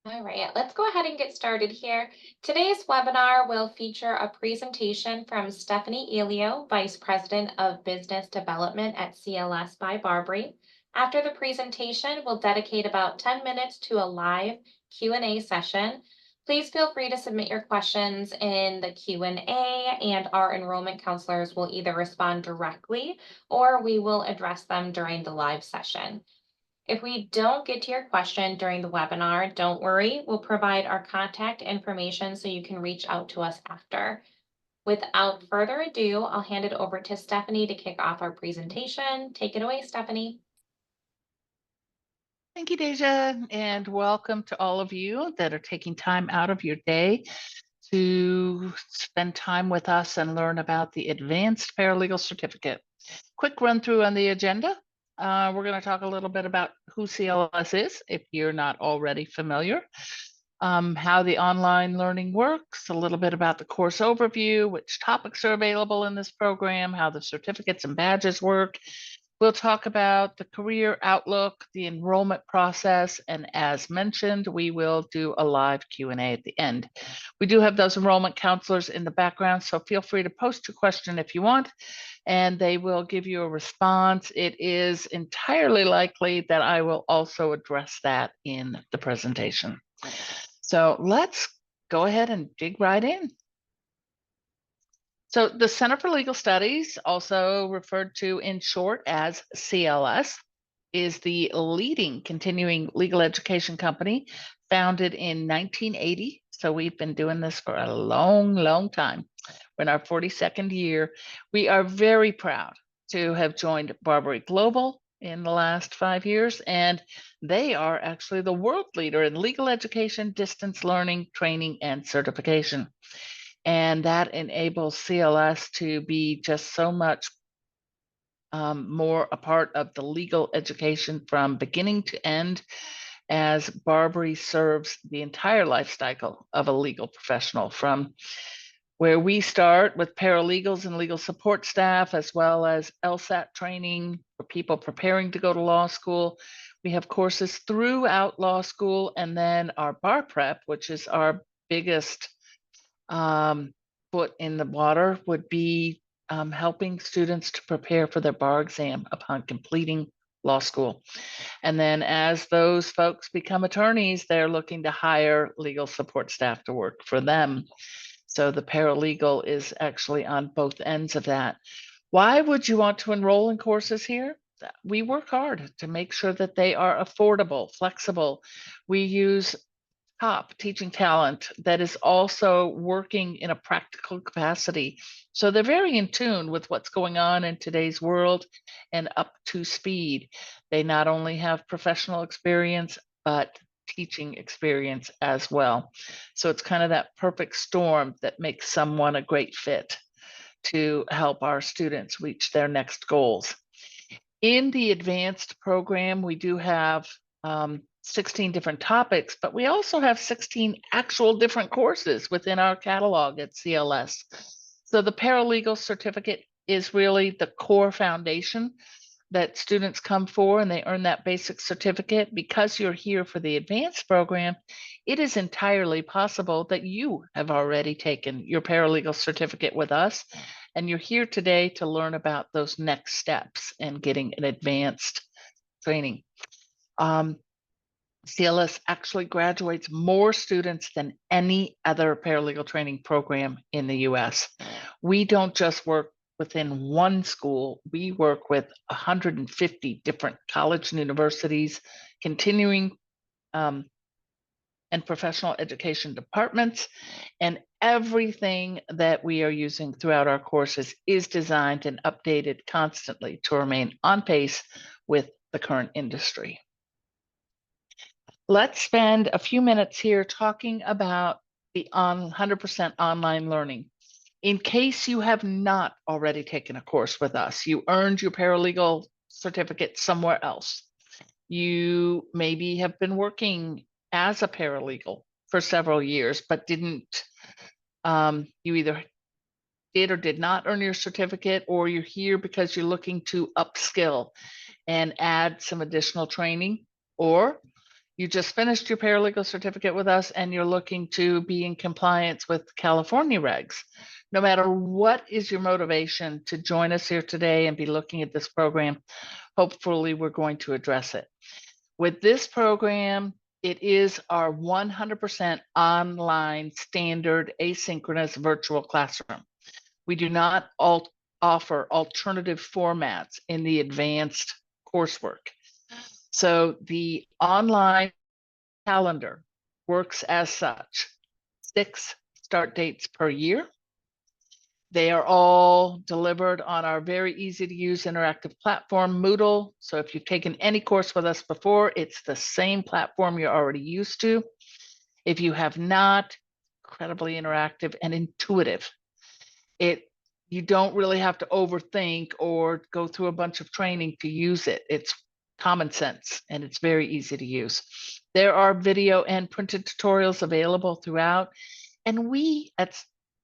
All right, let's go ahead and get started here. Today's webinar will feature a presentation from Stephanie Elio, Vice President of Business Development at CLS by BARBRI. After the presentation, we'll dedicate about 10 minutes to a live Q&A session. Please feel free to submit your questions in the Q&A, and our enrollment counselors will either respond directly or we will address them during the live session. If we don't get to your question during the webinar, don't worry. We'll provide our contact information so you can reach out to us after. Without further ado, I'll hand it over to Stephanie to kick off our presentation. Take it away, Stephanie. Thank you, Deja, and welcome to all of you that are taking time out of your day to spend time with us and learn about the Advanced Paralegal Certificate. Quick run through on the agenda. We're going to talk a little bit about who CLS is, if you're not already familiar, how the online learning works, a little bit about the course overview, which topics are available in this program, how the certificates and badges work. We'll talk about the career outlook, the enrollment process, and as mentioned, we will do a live Q&A at the end. We do have those enrollment counselors in the background, so feel free to post your question if you want, and they will give you a response. It is entirely likely that I will also address that in the presentation. So let's go ahead and dig right in. So the Center for Legal Studies, also referred to in short as CLS, is the leading continuing legal education company founded in 1980. So we've been doing this for a long, long time. We're in our 42nd year. We are very proud to have joined BARBRI Global in the last 5 years, and they are actually the world leader in legal education, distance learning, training, and certification. And that enables CLS to be just so much more a part of the legal education from beginning to end, as BARBRI serves the entire life cycle of a legal professional, from where we start with paralegals and legal support staff, as well as LSAT training for people preparing to go to law school. We have courses throughout law school, and then our bar prep, which is our biggest foot in the water, would be helping students to prepare for their bar exam upon completing law school. And then as those folks become attorneys, they're looking to hire legal support staff to work for them. So the paralegal is actually on both ends of that. Why would you want to enroll in courses here? We work hard to make sure that they are affordable, flexible. We use top teaching talent that is also working in a practical capacity. So they're very in tune with what's going on in today's world and up to speed. They not only have professional experience, but teaching experience as well. So it's kind of that perfect storm that makes someone a great fit to help our students reach their next goals. In the advanced program, we do have 16 different topics, but we also have 16 actual different courses within our catalog at CLS. So the paralegal certificate is really the core foundation that students come for, and they earn that basic certificate. Because you're here for the advanced program, it is entirely possible that you have already taken your paralegal certificate with us, and you're here today to learn about those next steps and getting an advanced training. CLS actually graduates more students than any other paralegal training program in the US. We don't just work within one school, we work with 150 different colleges and universities, continuing and professional education departments, and everything that we are using throughout our courses is designed and updated constantly to remain on pace with the current industry. Let's spend a few minutes here talking about the 100% online learning. In case you have not already taken a course with us, you earned your paralegal certificate somewhere else. You maybe have been working as a paralegal for several years, but didn't, you either did or did not earn your certificate, or you're here because you're looking to upskill and add some additional training, or you just finished your paralegal certificate with us and you're looking to be in compliance with California regs. No matter what is your motivation to join us here today and be looking at this program, hopefully we're going to address it. With this program, it is our 100% online standard asynchronous virtual classroom. We do not offer alternative formats in the advanced coursework. So the online calendar works as such: 6 start dates per year. They are all delivered on our very easy to use interactive platform, Moodle. So if you've taken any course with us before, it's the same platform you're already used to. If you have not, incredibly interactive and intuitive. You don't really have to overthink or go through a bunch of training to use it. It's common sense and it's very easy to use. There are video and printed tutorials available throughout, and we at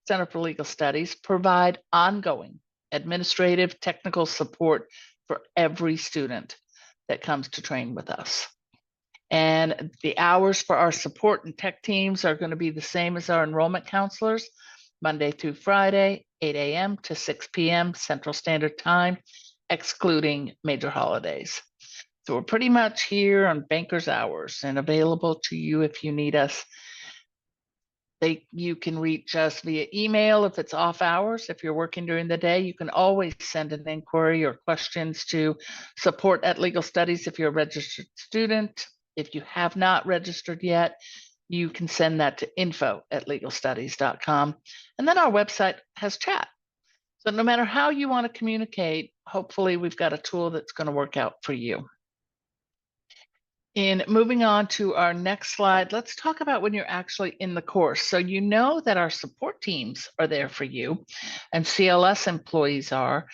Center for Legal Studies provide ongoing administrative technical support for every student that comes to train with us. And the hours for our support and tech teams are going to be the same as our enrollment counselors, Monday through Friday, 8 a.m. to 6 p.m. Central Standard Time, excluding major holidays. So we're pretty much here on banker's hours and available to you if you need us. You can reach us via email if it's off hours. If you're working during the day, you can always send an inquiry or questions to support@Legal Studies if you're a registered student. If you have not registered yet, you can send that to info@legalstudies.com. And then our website has chat. So no matter how you want to communicate, hopefully we've got a tool that's going to work out for you. In moving on to our next slide, let's talk about when you're actually in the course. So you know that our support teams are there for you and CLS employees are,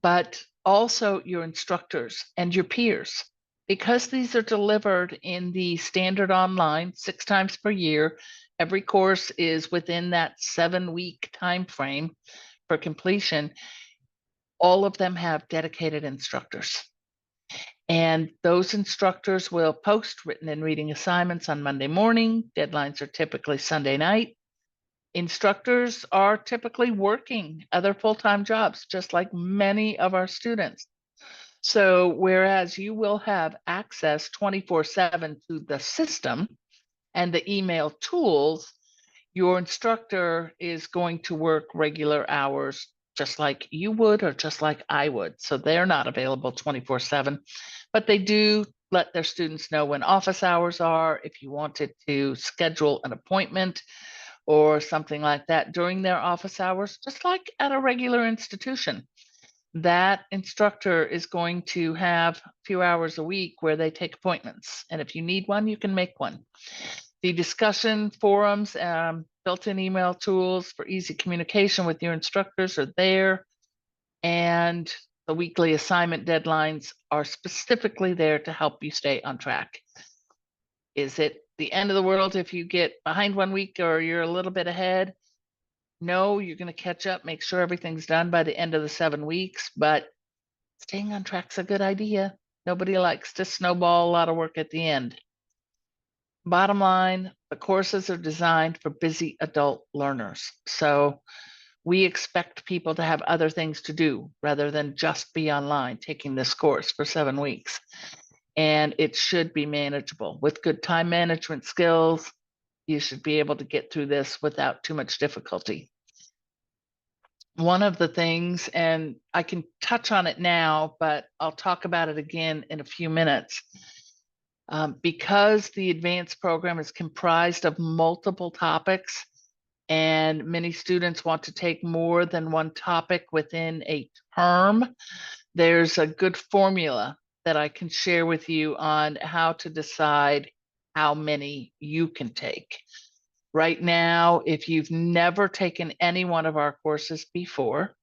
but also your instructors and your peers. Because these are delivered in the standard online 6 times per year, every course is within that 7-week time frame for completion. All of them have dedicated instructors. And those instructors will post written and reading assignments on Monday morning. Deadlines are typically Sunday night. Instructors are typically working other full-time jobs, just like many of our students. So whereas you will have access 24/7 to the system and the email tools, your instructor is going to work regular hours just like you would or just like I would. So they're not available 24/7, but they do let their students know when office hours are, if you wanted to schedule an appointment or something like that during their office hours, just like at a regular institution. That instructor is going to have a few hours a week where they take appointments. And if you need one, you can make one. The discussion forums, built-in email tools for easy communication with your instructors are there. And the weekly assignment deadlines are specifically there to help you stay on track. Is it the end of the world if you get behind 1 week or you're a little bit ahead? No, you're going to catch up, make sure everything's done by the end of the 7 weeks, but staying on track's a good idea. Nobody likes to snowball a lot of work at the end. Bottom line, the courses are designed for busy adult learners. So we expect people to have other things to do rather than just be online taking this course for 7 weeks. And it should be manageable. With good time management skills, you should be able to get through this without too much difficulty. One of the things, and I can touch on it now, but I'll talk about it again in a few minutes. Because the advanced program is comprised of multiple topics and many students want to take more than one topic within a term, there's a good formula that I can share with you on how to decide how many you can take. Right now, if you've never taken any one of our courses before,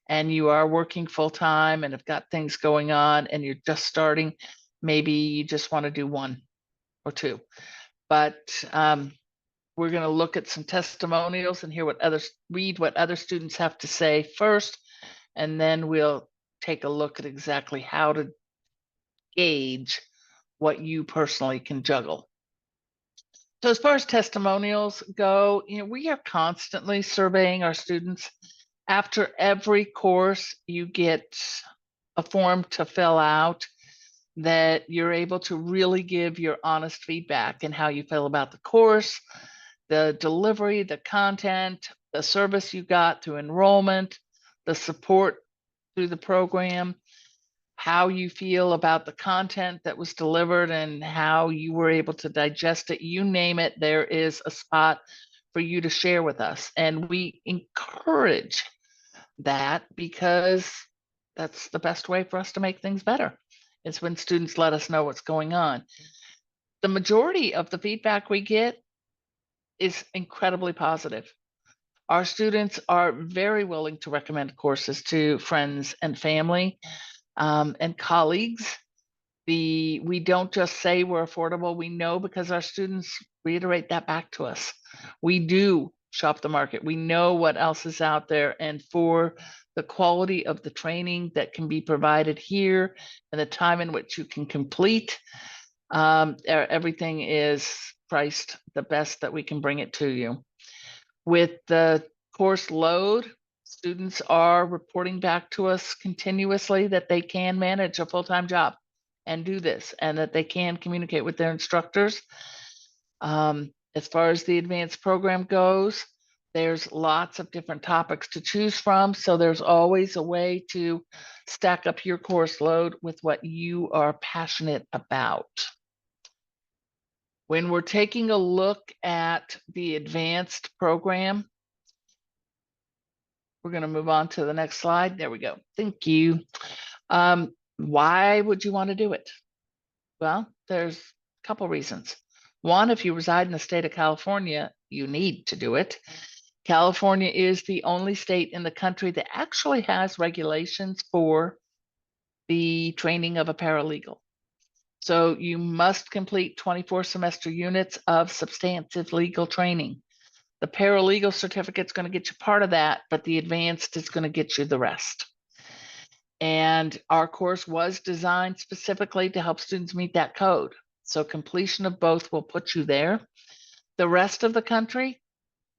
and you are working full-time and have got things going on and you're just starting, maybe you just want to do 1 or 2. But we're going to look at some testimonials and read what other students have to say first, and then we'll take a look at exactly how to gauge what you personally can juggle. So as far as testimonials go, we are constantly surveying our students. After every course, you get a form to fill out that you're able to really give your honest feedback and how you feel about the course, the delivery, the content, the service you got through enrollment, the support through the program, how you feel about the content that was delivered and how you were able to digest it. You name it, there is a spot for you to share with us. And we encourage that because that's the best way for us to make things better. It's when students let us know what's going on. The majority of the feedback we get is incredibly positive. Our students are very willing to recommend courses to friends and family and colleagues. We don't just say we're affordable, we know because our students reiterate that back to us. We do shop the market. We know what else is out there, and for the quality of the training that can be provided here and the time in which you can complete, everything is priced the best that we can bring it to you. With the course load, students are reporting back to us continuously that they can manage a full-time job and do this, and that they can communicate with their instructors. As far as the advanced program goes, there's lots of different topics to choose from, so there's always a way to stack up your course load with what you are passionate about. When we're taking a look at the advanced program, we're going to move on to the next slide. There we go. Thank you. Why would you want to do it? Well, there's a couple reasons. One, if you reside in the state of California, you need to do it. California is the only state in the country that actually has regulations for the training of a paralegal. So you must complete 24 semester units of substantive legal training. The paralegal certificate is going to get you part of that, but the advanced is going to get you the rest. And our course was designed specifically to help students meet that code. So completion of both will put you there. The rest of the country,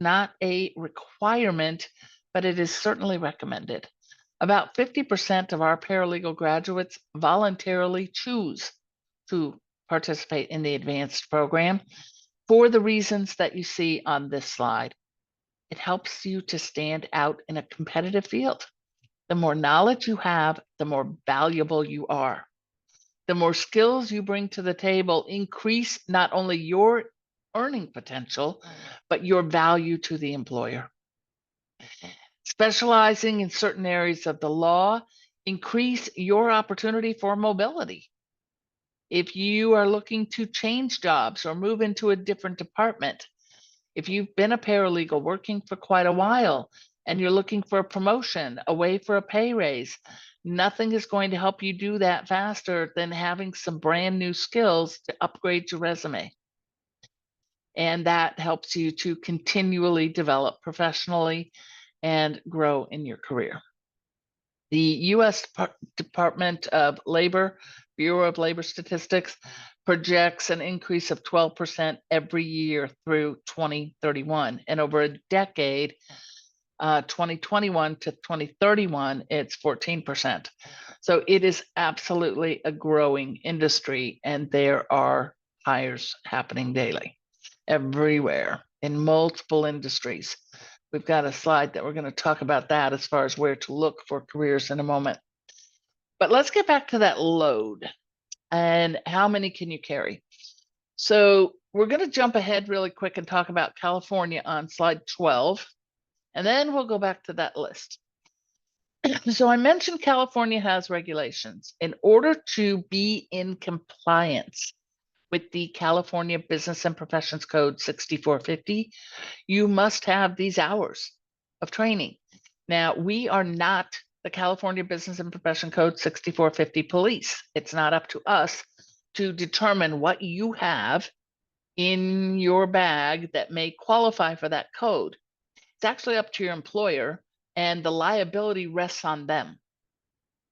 not a requirement, but it is certainly recommended. About 50% of our paralegal graduates voluntarily choose to participate in the advanced program for the reasons that you see on this slide. It helps you to stand out in a competitive field. The more knowledge you have, the more valuable you are. The more skills you bring to the table increase not only your earning potential, but your value to the employer. Specializing in certain areas of the law increase your opportunity for mobility. If you are looking to change jobs or move into a different department, if you've been a paralegal working for quite a while and you're looking for a promotion, a way for a pay raise, nothing is going to help you do that faster than having some brand new skills to upgrade your resume. And that helps you to continually develop professionally and grow in your career. The U.S. Department of Labor, Bureau of Labor Statistics, projects an increase of 12% every year through 2031. And over a decade, 2021 to 2031, it's 14%. So it is absolutely a growing industry, and there are hires happening daily, everywhere, in multiple industries. We've got a slide that we're going to talk about that as far as where to look for careers in a moment. But let's get back to that load and how many can you carry? So we're going to jump ahead really quick and talk about California on slide 12, and then we'll go back to that list. So I mentioned California has regulations. In order to be in compliance with the California Business and Professions Code 6450, you must have these hours of training. Now, we are not the California Business and Profession Code 6450 police. It's not up to us to determine what you have in your bag that may qualify for that code. It's actually up to your employer, and the liability rests on them,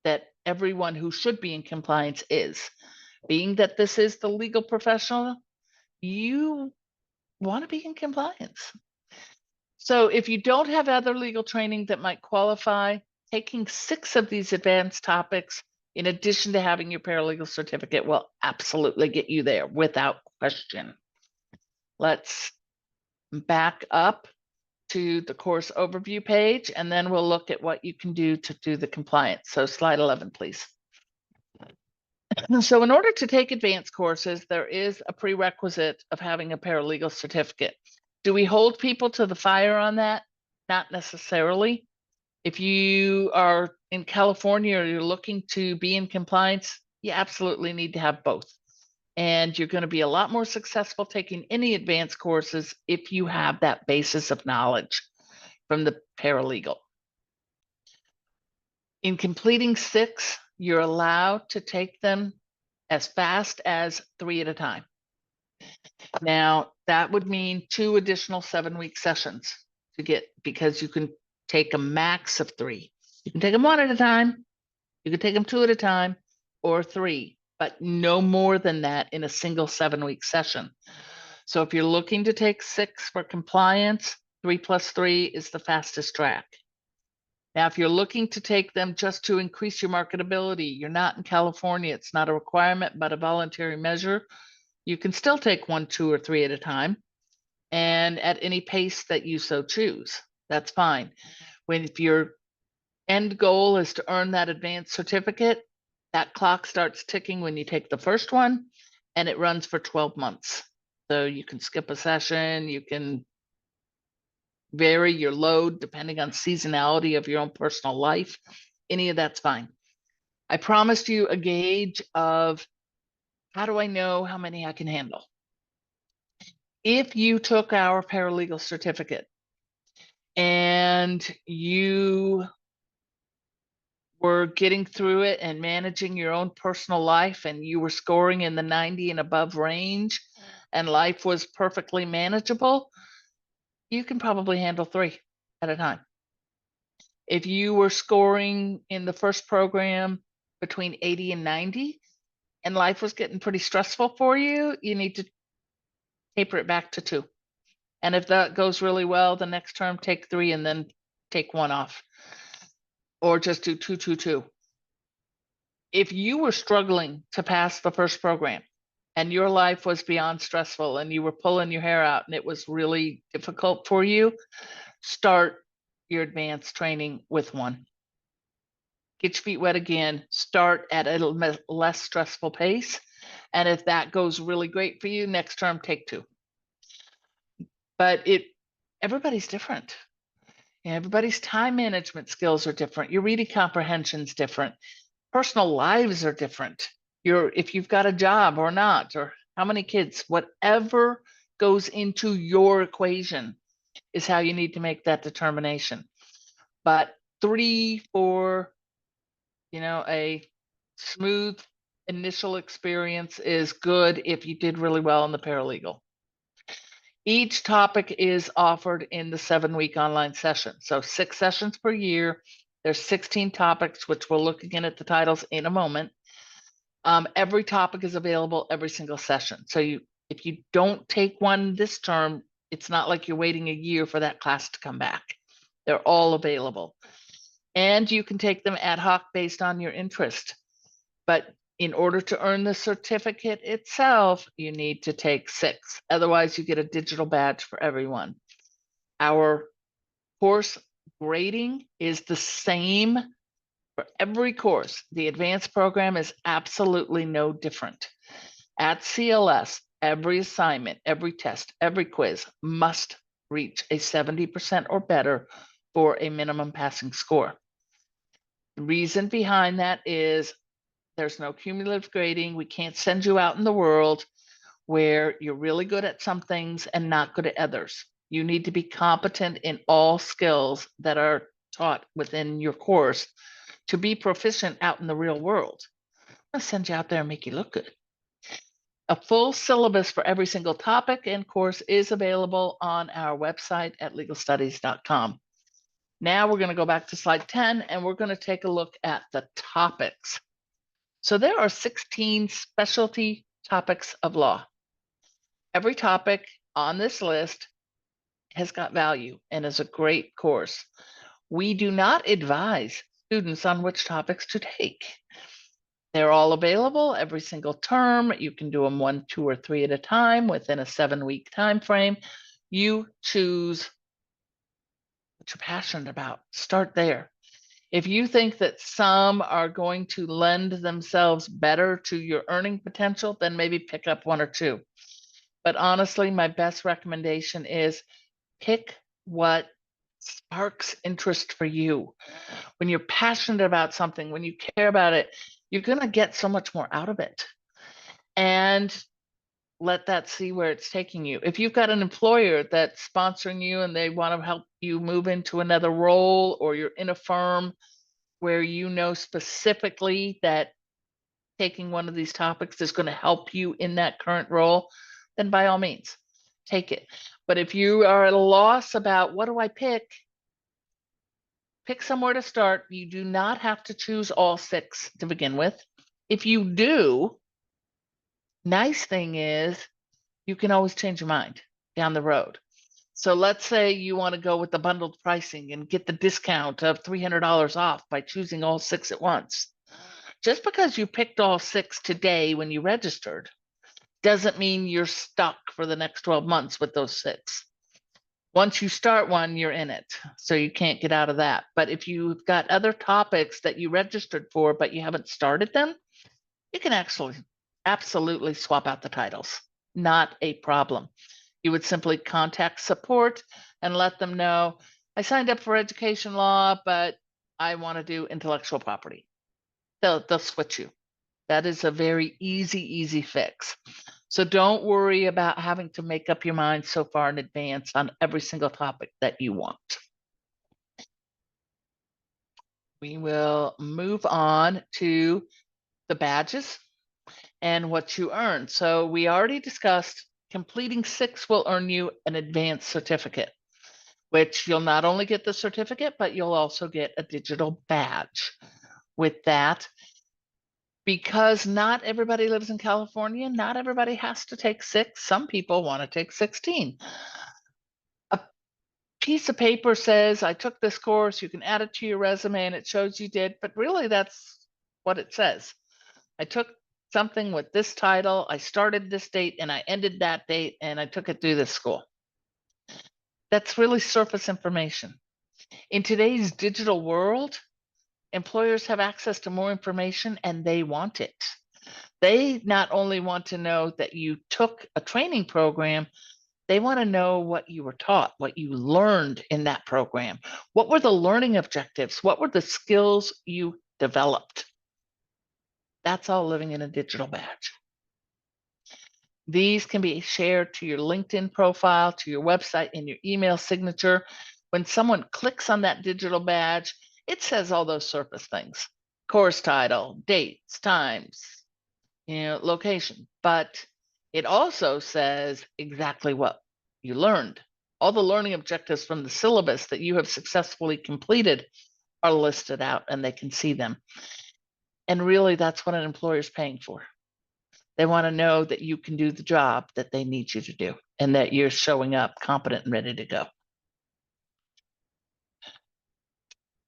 that everyone who should be in compliance is. Being that this is the legal professional, you want to be in compliance. So if you don't have other legal training that might qualify, taking 6 of these advanced topics, in addition to having your paralegal certificate, will absolutely get you there without question. Let's back up to the course overview page, and then we'll look at what you can do to do the compliance. So slide 11, please. So in order to take advanced courses, there is a prerequisite of having a paralegal certificate. Do we hold people to the fire on that? Not necessarily. If you are in California or you're looking to be in compliance, you absolutely need to have both. And you're going to be a lot more successful taking any advanced courses if you have that basis of knowledge from the paralegal. In completing 6, you're allowed to take them as fast as 3 at a time. Now, that would mean 2 additional 7-week sessions to get, because you can take a max of 3. You can take them 1 at a time, you can take them 2 at a time, or 3, but no more than that in a single 7-week session. So if you're looking to take 6 for compliance, 3 plus 3 is the fastest track. Now, if you're looking to take them just to increase your marketability, you're not in California, it's not a requirement, but a voluntary measure, you can still take 1, 2, or 3 at a time, and at any pace that you so choose. That's fine. If your end goal is to earn that advanced certificate, that clock starts ticking when you take the first one, and it runs for 12 months. So you can skip a session, you can vary your load depending on seasonality of your own personal life. Any of that's fine. I promised you a gauge of how do I know how many I can handle. If you took our paralegal certificate and you were getting through it and managing your own personal life, and you were scoring in the 90 and above range, and life was perfectly manageable, you can probably handle 3 at a time. If you were scoring in the first program between 80 and 90, and life was getting pretty stressful for you, you need to taper it back to 2. And if that goes really well, the next term, take 3 and then take 1 off. Or just do 2, 2, 2. If you were struggling to pass the first program and your life was beyond stressful and you were pulling your hair out and it was really difficult for you, start your advanced training with 1. Get your feet wet again, start at a less stressful pace. And if that goes really great for you, next term, take 2. But everybody's different. Everybody's time management skills are different. Your reading comprehension's different. Personal lives are different. If you've got a job or not, or how many kids, whatever goes into your equation is how you need to make that determination. But 3 for, a smooth initial experience is good if you did really well in the paralegal. Each topic is offered in the 7-week online session. So 6 sessions per year. There's 16 topics, which we'll look again at the titles in a moment. Every topic is available every single session. So if you don't take one this term, it's not like you're waiting a year for that class to come back. They're all available. And you can take them ad hoc based on your interest. But in order to earn the certificate itself, you need to take 6. Otherwise, you get a digital badge for everyone. Our course grading is the same for every course. The advanced program is absolutely no different. At CLS, every assignment, every test, every quiz must reach a 70% or better for a minimum passing score. The reason behind that is there's no cumulative grading. We can't send you out in the world where you're really good at some things and not good at others. You need to be competent in all skills that are taught within your course to be proficient out in the real world. I'll send you out there and make you look good. A full syllabus for every single topic and course is available on our website at legalstudies.com. Now we're going to go back to slide 10 and we're going to take a look at the topics. So there are 16 specialty topics of law. Every topic on this list has got value and is a great course. We do not advise students on which topics to take. They're all available every single term. You can do them 1, 2, or 3 at a time within a 7-week time frame. You choose what you're passionate about. Start there. If you think that some are going to lend themselves better to your earning potential, then maybe pick up 1 or 2. But honestly, my best recommendation is pick what sparks interest for you. When you're passionate about something, when you care about it, you're going to get so much more out of it. And let that see where it's taking you. If you've got an employer that's sponsoring you and they want to help you move into another role, or you're in a firm where you know specifically that taking one of these topics is going to help you in that current role, then by all means, take it. But if you are at a loss about what do I pick somewhere to start. You do not have to choose all 6 to begin with. If you do, nice thing is you can always change your mind down the road. So let's say you want to go with the bundled pricing and get the discount of $300 off by choosing all 6 at once. Just because you picked all 6 today when you registered doesn't mean you're stuck for the next 12 months with those 6. Once you start one, you're in it. So you can't get out of that. But if you've got other topics that you registered for, but you haven't started them, you can actually absolutely swap out the titles. Not a problem. You would simply contact support and let them know, I signed up for education law, but I want to do intellectual property. They'll switch you. That is a very easy fix. So don't worry about having to make up your mind so far in advance on every single topic that you want. We will move on to the badges and what you earn. So we already discussed completing 6 will earn you an advanced certificate, which you'll not only get the certificate, but you'll also get a digital badge with that. Because not everybody lives in California, not everybody has to take 6. Some people want to take 16. A piece of paper says, I took this course, you can add it to your resume and it shows you did, but really that's what it says. I took something with this title, I started this date and I ended that date, and I took it through this school. That's really surface information. In today's digital world, employers have access to more information and they want it. They not only want to know that you took a training program, they want to know what you were taught, what you learned in that program. What were the learning objectives? What were the skills you developed? That's all living in a digital badge. These can be shared to your LinkedIn profile, to your website, and your email signature. When someone clicks on that digital badge, it says all those surface things: course title, dates, times, location, but it also says exactly what you learned. All the learning objectives from the syllabus that you have successfully completed are listed out and they can see them. And really, that's what an employer is paying for. They want to know that you can do the job that they need you to do and that you're showing up competent and ready to go.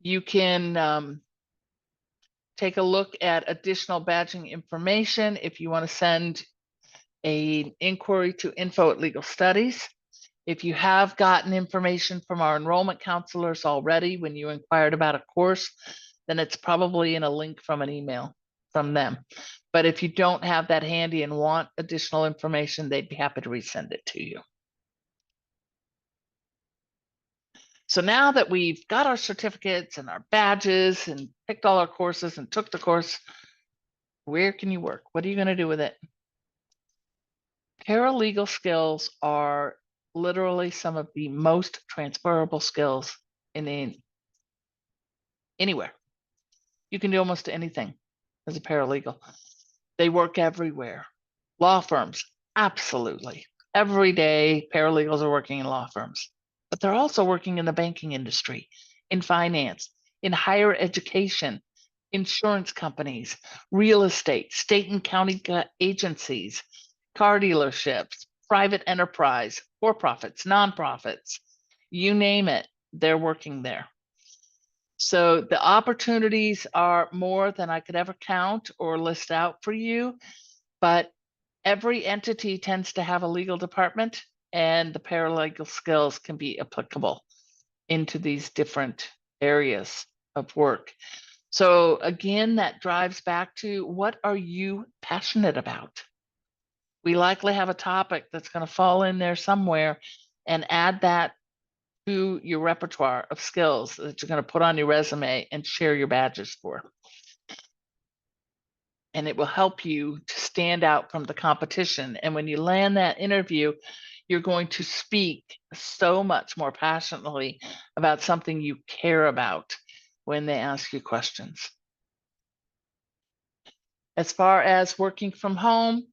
You can take a look at additional badging information if you want to send an inquiry to info@Legal Studies. If you have gotten information from our enrollment counselors already when you inquired about a course, then it's probably in a link from an email from them. But if you don't have that handy and want additional information, they'd be happy to resend it to you. So now that we've got our certificates and our badges and picked all our courses and took the course, where can you work? What are you going to do with it? Paralegal skills are literally some of the most transferable skills in anywhere. You can do almost anything as a paralegal. They work everywhere. Law firms, absolutely. Every day, paralegals are working in law firms, but they're also working in the banking industry, in finance, in higher education, insurance companies, real estate, state and county agencies, car dealerships, private enterprise, for-profits, nonprofits, you name it, they're working there. So the opportunities are more than I could ever count or list out for you, but every entity tends to have a legal department, and the paralegal skills can be applicable into these different areas of work. So again, that drives back to, what are you passionate about? We likely have a topic that's going to fall in there somewhere, and add that to your repertoire of skills that you're going to put on your resume and share your badges for. And it will help you to stand out from the competition. And when you land that interview, you're going to speak so much more passionately about something you care about when they ask you questions. As far as working from home,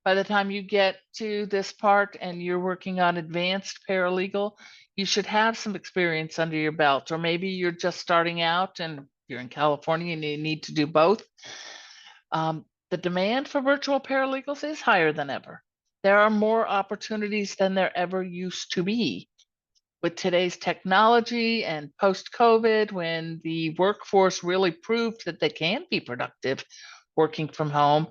by the time you get to this part and you're working on advanced paralegal, you should have some experience under your belt, or maybe you're just starting out and you're in California and you need to do both. The demand for virtual paralegals is higher than ever. There are more opportunities than there ever used to be. With today's technology and post-COVID, when the workforce really proved that they can be productive working from home,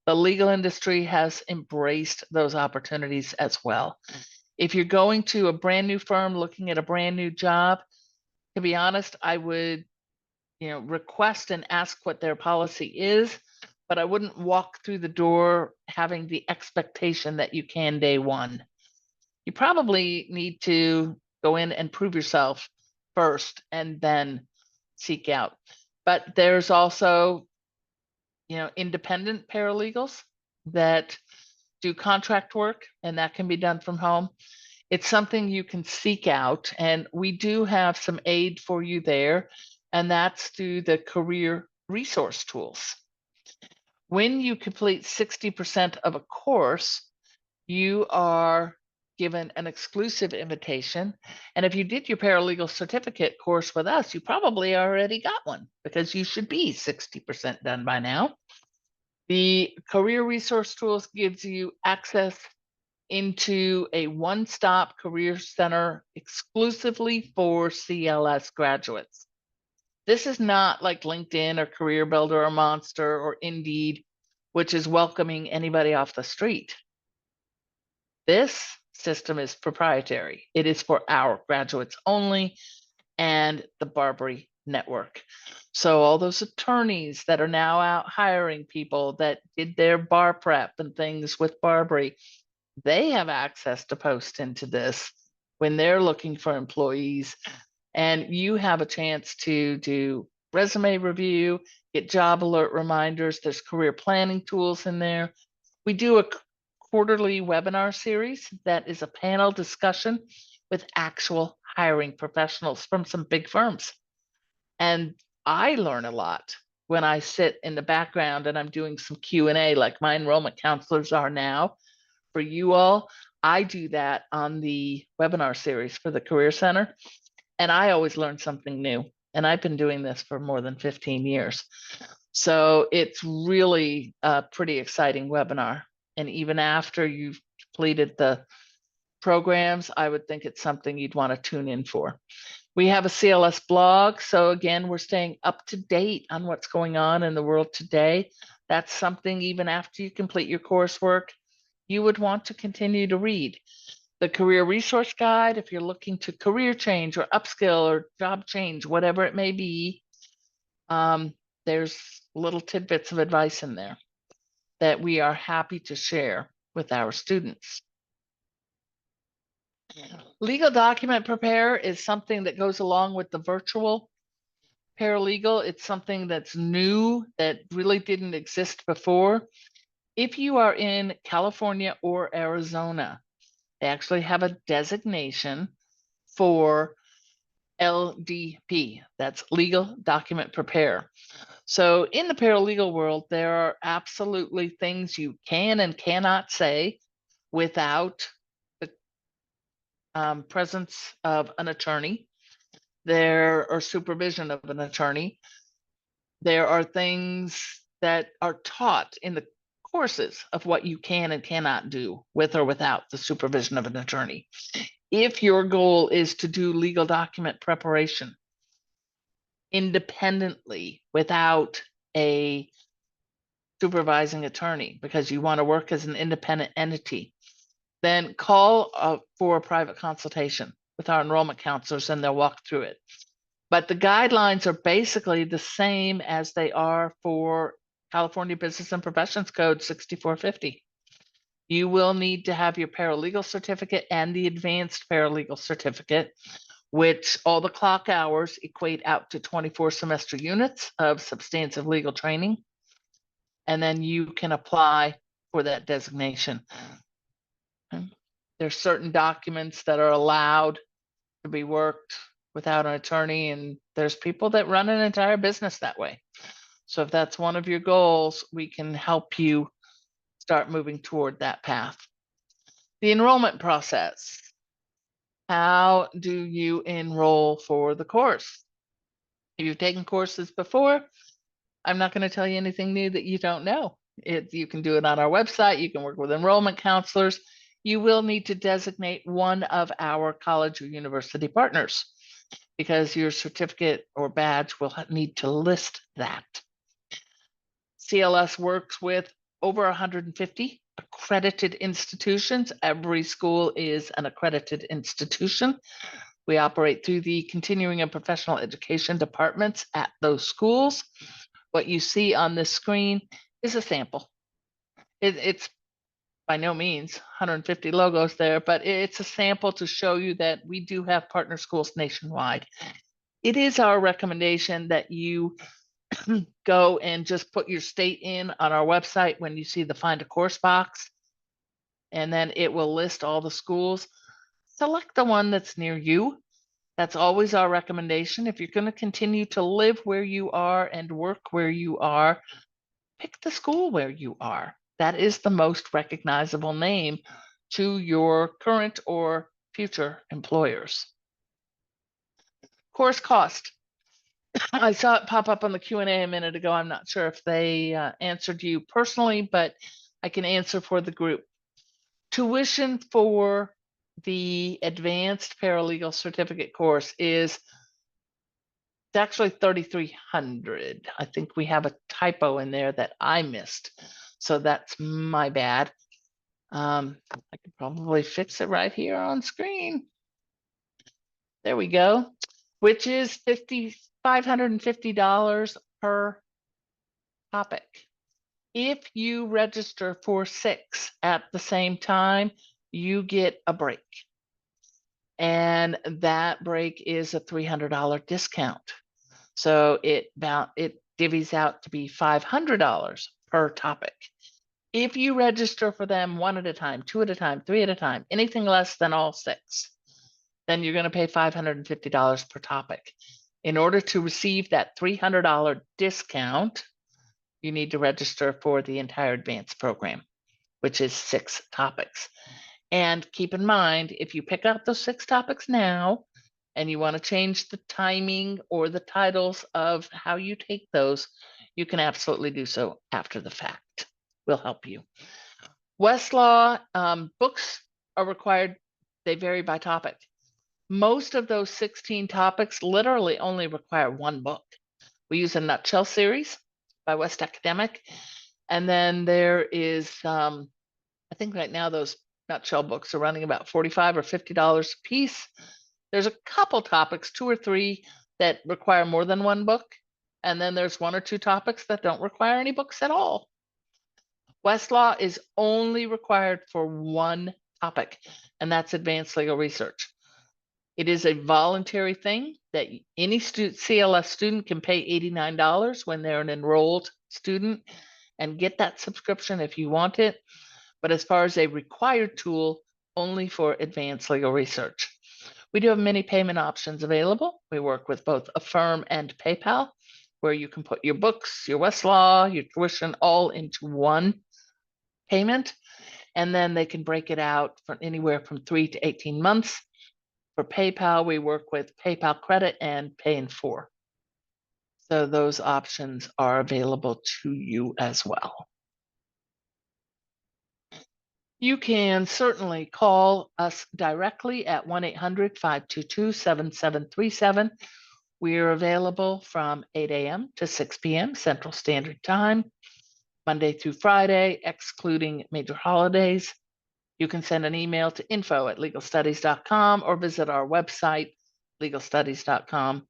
the legal industry has embraced those opportunities as well. If you're going to a brand new firm looking at a brand new job, to be honest, I would, request and ask what their policy is, but I wouldn't walk through the door having the expectation that you can day one. You probably need to go in and prove yourself first and then seek out. But there's also, independent paralegals that do contract work, and that can be done from home. It's something you can seek out, and we do have some aid for you there, and that's through the career resource tools. When you complete 60% of a course, you are given an exclusive invitation. And if you did your paralegal certificate course with us, you probably already got one, because you should be 60% done by now. The career resource tools gives you access into a one-stop career center exclusively for CLS graduates. This is not like LinkedIn or Career Builder or Monster or Indeed, which is welcoming anybody off the street. This system is proprietary. It is for our graduates only and the BARBRI network. So all those attorneys that are now out hiring people that did their bar prep and things with BARBRI, they have access to post into this when they're looking for employees. And you have a chance to do resume review, get job alert reminders. There's career planning tools in there. We do a quarterly webinar series that is a panel discussion with actual hiring professionals from some big firms. And I learn a lot when I sit in the background and I'm doing some Q&A like my enrollment counselors are now. For you all, I do that on the webinar series for the Career Center, and I always learn something new. And I've been doing this for more than 15 years. So it's really a pretty exciting webinar. And even after you've completed the programs, I would think it's something you'd want to tune in for. We have a CLS blog. So again, we're staying up to date on what's going on in the world today. That's something even after you complete your coursework, you would want to continue to read. The career resource guide, if you're looking to career change or upskill or job change, whatever it may be, there's little tidbits of advice in there that we are happy to share with our students. Legal document prepare is something that goes along with the virtual paralegal. It's something that's new that really didn't exist before. If you are in California or Arizona, they actually have a designation for LDP, that's legal document prepare. So in the paralegal world, there are absolutely things you can and cannot say without the presence of an attorney there or supervision of an attorney. There are things that are taught in the courses of what you can and cannot do with or without the supervision of an attorney. If your goal is to do legal document preparation independently without a supervising attorney because you want to work as an independent entity, then call for a private consultation with our enrollment counselors and they'll walk through it. But the guidelines are basically the same as they are for California Business and Professions Code 6450. You will need to have your paralegal certificate and the advanced paralegal certificate, which all the clock hours equate out to 24 semester units of substantive legal training. And then you can apply for that designation. There's certain documents that are allowed to be worked without an attorney, and there's people that run an entire business that way. So if that's one of your goals, we can help you start moving toward that path. The enrollment process. How do you enroll for the course? If you've taken courses before, I'm not going to tell you anything new that you don't know. You can do it on our website. You can work with enrollment counselors. You will need to designate one of our college or university partners because your certificate or badge will need to list that. CLS works with over 150 accredited institutions. Every school is an accredited institution. We operate through the continuing and professional education departments at those schools. What you see on this screen is a sample. It's by no means 150 logos there, but it's a sample to show you that we do have partner schools nationwide. It is our recommendation that you go and just put your state in on our website when you see the find a course box, and then it will list all the schools. Select the one that's near you. That's always our recommendation. If you're going to continue to live where you are and work where you are, pick the school where you are. That is the most recognizable name to your current or future employers. Course cost. I saw it pop up on the Q&A a minute ago. I'm not sure if they answered you personally, but I can answer for the group. Tuition for the Advanced Paralegal Certificate Course is actually $3,300. I think we have a typo in there that I missed, so that's my bad. I could probably fix it right here on screen. There we go, which is $550 per topic. If you register for 6 at the same time, you get a break. And that break is a $300 discount. So it divvies out to be $500 per topic. If you register for them 1 at a time, 2 at a time, 3 at a time, anything less than all 6, then you're going to pay $550 per topic. In order to receive that $300 discount, you need to register for the entire advanced program, which is 6 topics. And keep in mind, if you pick out those 6 topics now, and you want to change the timing or the titles of how you take those, you can absolutely do so after the fact. We'll help you. Westlaw books are required. They vary by topic. Most of those 16 topics literally only require 1 book. We use a nutshell series by West Academic. And then there is, I think right now those nutshell books are running about $45 or $50 a piece. There's a couple topics, 2 or 3, that require more than 1 book. And then there's 1 or 2 topics that don't require any books at all. Westlaw is only required for 1 topic, and that's advanced legal research. It is a voluntary thing that any CLS student can pay $89 when they're an enrolled student and get that subscription if you want it. But as far as a required tool, only for advanced legal research. We do have many payment options available. We work with both Affirm and PayPal, where you can put your books, your Westlaw, your tuition all into one payment, and then they can break it out from anywhere from 3 to 18 months. For PayPal, we work with PayPal Credit and Pay in 4. So those options are available to you as well. You can certainly call us directly at 1-800-522-7737. We are available from 8 a.m. to 6 p.m. Central Standard Time, Monday through Friday, excluding major holidays. You can send an email to info@legalstudies.com or visit our website, legalstudies.com.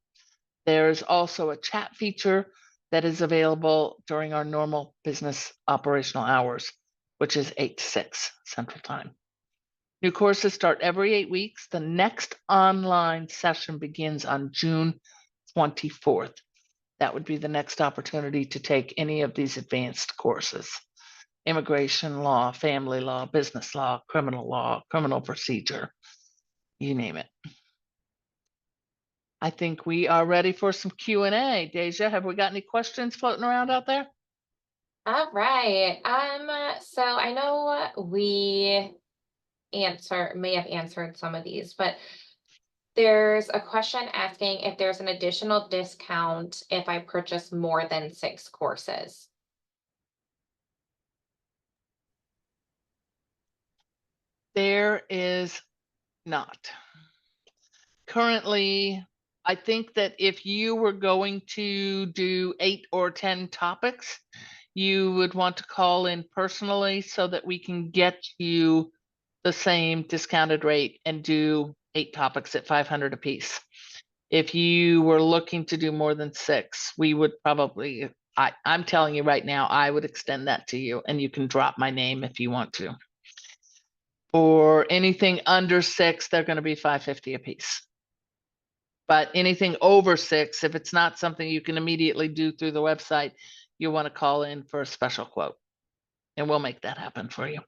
There's also a chat feature that is available during our normal business operational hours, which is 8 to 6 Central Time. New courses start every 8 weeks. The next online session begins on June 24th. That would be the next opportunity to take any of these advanced courses: immigration law, family law, business law, criminal procedure, you name it. I think we are ready for some Q&A. Deja, have we got any questions floating around out there? All right. So I know we may have answered some of these, but there's a question asking if there's an additional discount if I purchase more than 6 courses. There is not. Currently, I think that if you were going to do 8 or 10 topics, you would want to call in personally so that we can get you the same discounted rate and do 8 topics at $500 a piece. If you were looking to do more than 6, we would probably, I'm telling you right now, I would extend that to you, and you can drop my name if you want to. For anything under 6, they're going to be $550 a piece. But anything over 6, if it's not something you can immediately do through the website, you want to call in for a special quote, and we'll make that happen for you.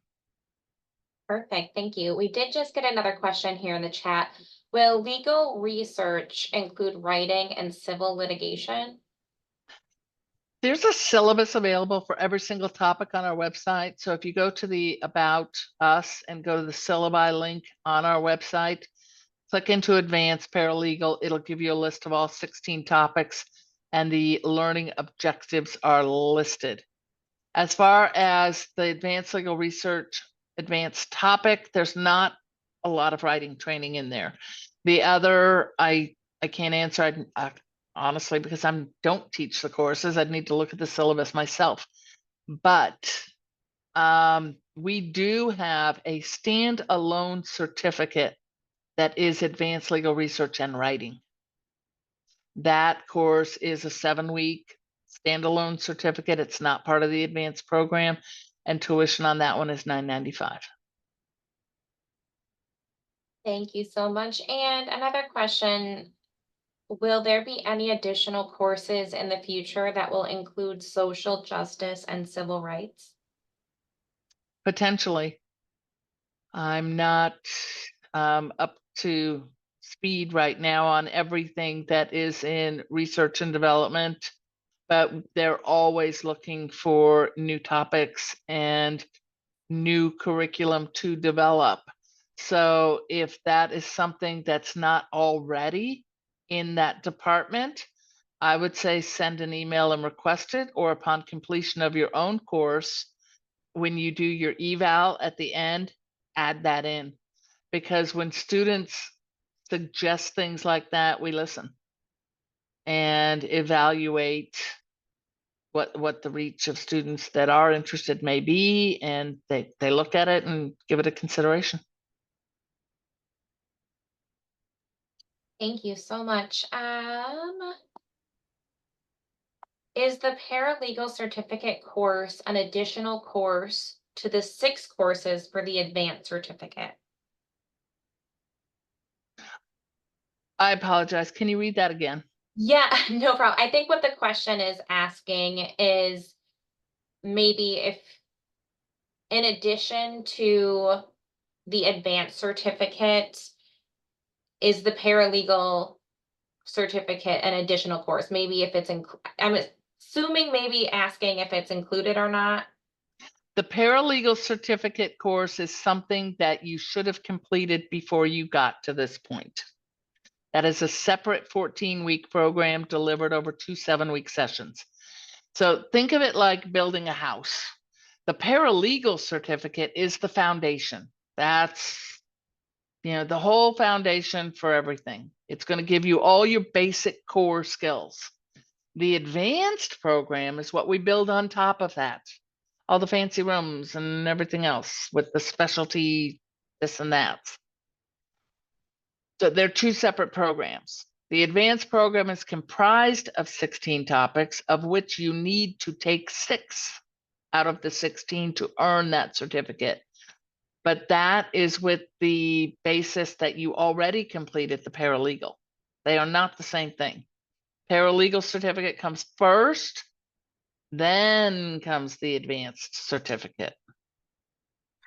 Perfect. Thank you. We did just get another question here in the chat. Will legal research include writing and civil litigation? There's a syllabus available for every single topic on our website. So if you go to the About Us and go to the syllabi link on our website, click into Advanced Paralegal, it'll give you a list of all 16 topics, and the learning objectives are listed. As far as the Advanced Legal Research advanced topic, there's not a lot of writing training in there. The other, I can't answer, honestly, because I don't teach the courses. I'd need to look at the syllabus myself. But we do have a standalone certificate that is Advanced Legal Research and Writing. That course is a 7-week standalone certificate. It's not part of the advanced program, and tuition on that one is $9.95. Thank you so much. And another question, will there be any additional courses in the future that will include social justice and civil rights? Potentially. I'm not up to speed right now on everything that is in research and development, but they're always looking for new topics and new curriculum to develop. So if that is something that's not already in that department, I would say send an email and request it, or upon completion of your own course, when you do your eval at the end, add that in. Because when students suggest things like that, we listen and evaluate what the reach of students that are interested may be, and they look at it and give it a consideration. Thank you so much. Is the paralegal certificate course an additional course to the 6 courses for the advanced certificate? I apologize. Can you read that again? Yeah, no problem. I think what the question is asking is maybe if, in addition to the advanced certificate, is the paralegal certificate an additional course? Maybe if it's I'm assuming maybe asking if it's included or not. The paralegal certificate course is something that you should have completed before you got to this point. That is a separate 14-week program delivered over 2 7-week sessions. So think of it like building a house. The paralegal certificate is the foundation. That's, the whole foundation for everything. It's going to give you all your basic core skills. The advanced program is what we build on top of that. All the fancy rooms and everything else with the specialty this and that. So they're 2 separate programs. The advanced program is comprised of 16 topics, of which you need to take 6 out of the 16 to earn that certificate. But that is with the basis that you already completed the paralegal. They are not the same thing. Paralegal certificate comes first, then comes the advanced certificate.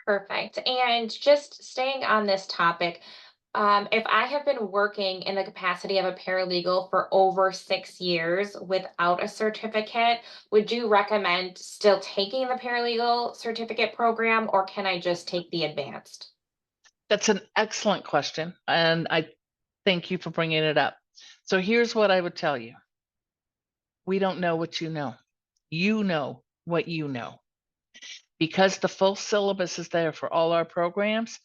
Perfect. And just staying on this topic, if I have been working in the capacity of a paralegal for over 6 years without a certificate, would you recommend still taking the paralegal certificate program, or can I just take the advanced? That's an excellent question, and I thank you for bringing it up. So here's what I would tell you. We don't know what you know. You know what you know. Because the full syllabus is there for all our programs,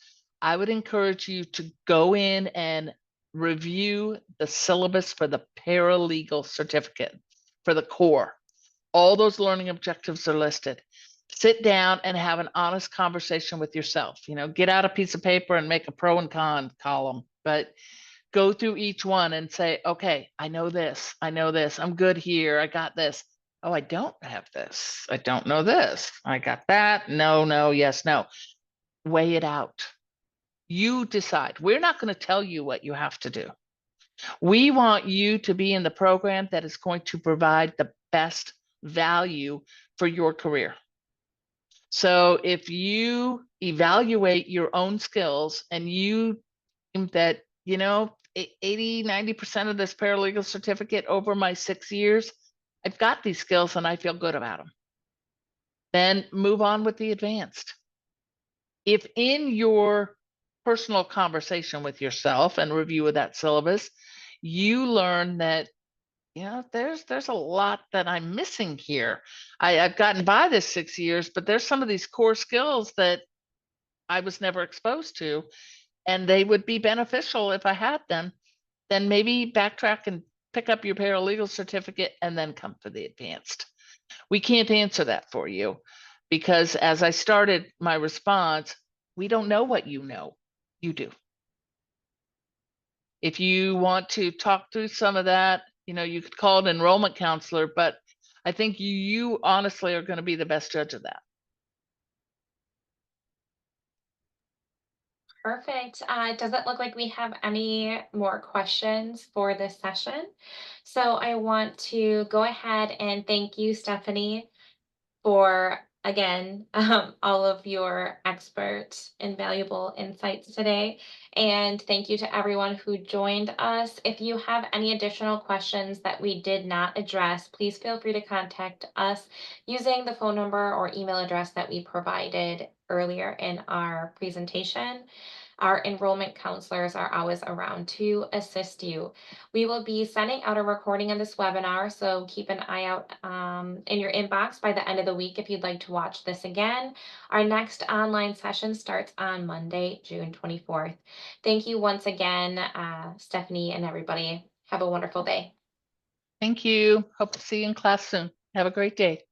I would encourage you to go in and review the syllabus for the paralegal certificate, for the core. All those learning objectives are listed. Sit down and have an honest conversation with yourself. Get out a piece of paper and make a pro and con column, but go through each one and say, okay, I know this, I'm good here, I got this. Oh, I don't have this, I don't know this, I got that, no, yes, no. Weigh it out. You decide. We're not going to tell you what you have to do. We want you to be in the program that is going to provide the best value for your career. So if you evaluate your own skills and you think that, 80-90% of this paralegal certificate over my 6 years, I've got these skills and I feel good about them, then move on with the advanced. If in your personal conversation with yourself and review of that syllabus, you learn that, there's a lot that I'm missing here. I've gotten by this 6 years, but there's some of these core skills that I was never exposed to, and they would be beneficial if I had them. Then maybe backtrack and pick up your paralegal certificate and then come for the advanced. We can't answer that for you because as I started my response, we don't know what you know. You do. If you want to talk through some of that, you could call an enrollment counselor, but I think you honestly are going to be the best judge of that. Perfect. It doesn't look like we have any more questions for this session. So I want to go ahead and thank you, Stephanie, for again all of your expert and valuable insights today. And thank you to everyone who joined us. If you have any additional questions that we did not address, please feel free to contact us using the phone number or email address that we provided earlier in our presentation. Our enrollment counselors are always around to assist you. We will be sending out a recording of this webinar, so keep an eye out in your inbox by the end of the week if you'd like to watch this again. Our next online session starts on Monday, June 24th. Thank you once again, Stephanie and everybody. Have a wonderful day. Thank you. Hope to see you in class soon. Have a great day.